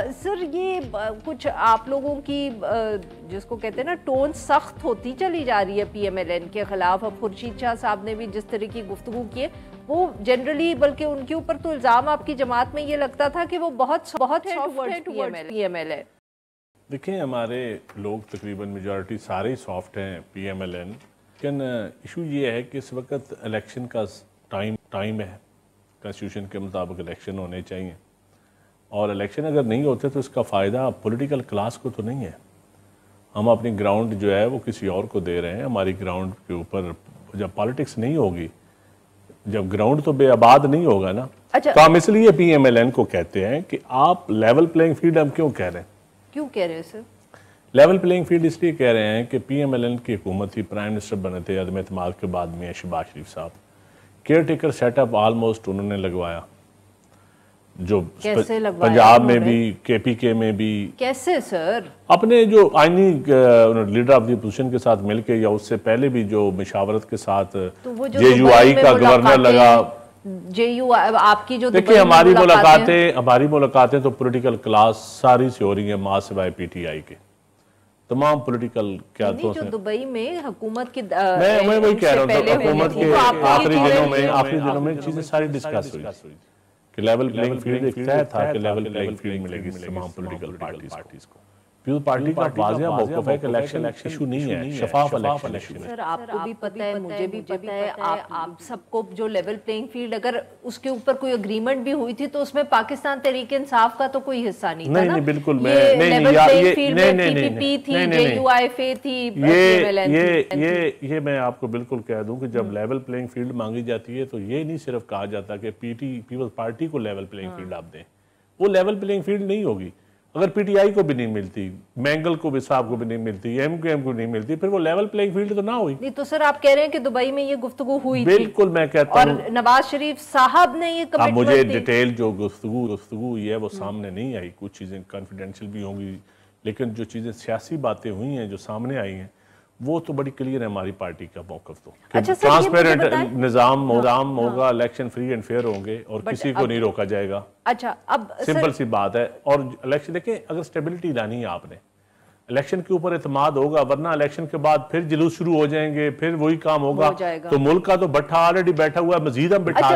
Sir ये कुछ आप लोगों की जिसको कहते हैं ना टोन सख्त होती चली जा रही है पीएमएलएन के खिलाफ। अब खुर्शीद शाह साहब ने भी जिस तरह की गुफ्तगू की है वो जनरली, बल्कि उनके ऊपर तो इल्ज़ाम आपकी जमात में ये लगता था कि वो बहुत सॉफ्ट है पीएमएलएन। देखिए हमारे लोग तकरीबन मेजॉरिटी सारे ही सॉफ्ट हैं पीएमएलएन, लेकिन इशू ये है कि इस वक्त इलेक्शन का टाइम है, कॉन्स्टिट्यूशन के मुताबिक इलेक्शन होने चाहिए और इलेक्शन अगर नहीं होते तो इसका फ़ायदा पॉलिटिकल क्लास को तो नहीं है। हम अपनी ग्राउंड जो है वो किसी और को दे रहे हैं। हमारी ग्राउंड के ऊपर जब पॉलिटिक्स नहीं होगी, जब ग्राउंड तो बेआबाद नहीं होगा ना। अच्छा। तो हम इसलिए पीएमएलएन को कहते हैं कि आप लेवल प्लेइंग फील्ड, हम क्यों कह रहे हैं? क्यों कह रहे हैं सर? लेवल प्लेइंग फील्ड इसलिए कह रहे हैं कि पीएमएलएन की हुकूमत ही, प्राइम मिनिस्टर बने थे अदम एतमाद के बाद में शहबाज शरीफ साहब, केयर टेकर सेटअप ऑलमोस्ट उन्होंने लगवाया, जो पंजाब में भी केपीके में भी। कैसे सर? अपने जो आईनी लीडर ऑफ द अपोजिशन के साथ मिलके या उससे पहले भी जो मशावरत के साथ तो जेयूआई का गवर्नर लगा, आपकी जो देखिए हमारी मुलाकातें तो पॉलिटिकल क्लास सारी से हो रही है, मां सिवाय पीटीआई के तमाम पॉलिटिकल क्यादतों से। दुबई में हुकूमत की मैं वही कह रहा हूँ, हुकूमत के आखिरी दिनों में चीजें सारी डिस्कस हुई कि लेवल प्लेइंग फील्ड एक तय था कि लेवल प्लेइंग फील्ड मिलेगी तमाम पॉलिटिकल पार्टीज को। पीपल्स पार्टी का वाज़ेह मौक़िफ़ है कि इलेक्शन इशू नहीं है, शफाफ इलेक्शन है। सर आपको भी पता है, मुझे भी पता है, आप सबको जो लेवल प्लेइंग फील्ड, अगर उसके ऊपर कोई एग्रीमेंट भी हुई थी तो उसमें पाकिस्तान तहरीक इंसाफ का तो कोई हिस्सा नहीं था ना। नहीं बिल्कुल, ये मैं आपको बिल्कुल कह दूं कि जब लेवल प्लेइंग फील्ड मांगी जाती है तो ये नहीं सिर्फ कहा जाता कि पीपल्स पार्टी को लेवल प्लेइंग फील्ड आप दें, वो लेवल प्लेइंग फील्ड नहीं होगी। अगर पीटीआई को भी नहीं मिलती, मैंगल को भी साहब को भी नहीं मिलती, एमक्यूएम को नहीं मिलती, फिर वो लेवल प्लेइंग फील्ड तो ना हुई। नहीं तो सर आप कह रहे हैं कि दुबई में ये गुफ्तगू हुई बिल्कुल, मैं कहता हूं और नवाज शरीफ साहब ने ये कमिटमेंट मुझे डिटेल जो गुफ्तगू हुई है वो सामने नहीं आई। कुछ चीजें कॉन्फिडेंशियल भी होंगी, लेकिन जो चीजें सियासी बातें हुई हैं जो सामने आई हैं वो तो बड़ी क्लियर है हमारी पार्टी का मौक़िफ़ तो। अच्छा, ट्रांसपेरेंट निज़ाम होगा, इलेक्शन फ्री एंड फेयर होंगे और किसी को नहीं रोका जाएगा। अच्छा, अब सिंपल सी बात है। और इलेक्शन देखें, अगर स्टेबिलिटी लानी है आपने, इलेक्शन के ऊपर एतमाद होगा, वरना इलेक्शन के बाद फिर जुलूस शुरू हो जाएंगे, फिर वही काम होगा। तो मुल्क का तो भट्ठा ऑलरेडी बैठा हुआ है, मजीद हम बिठा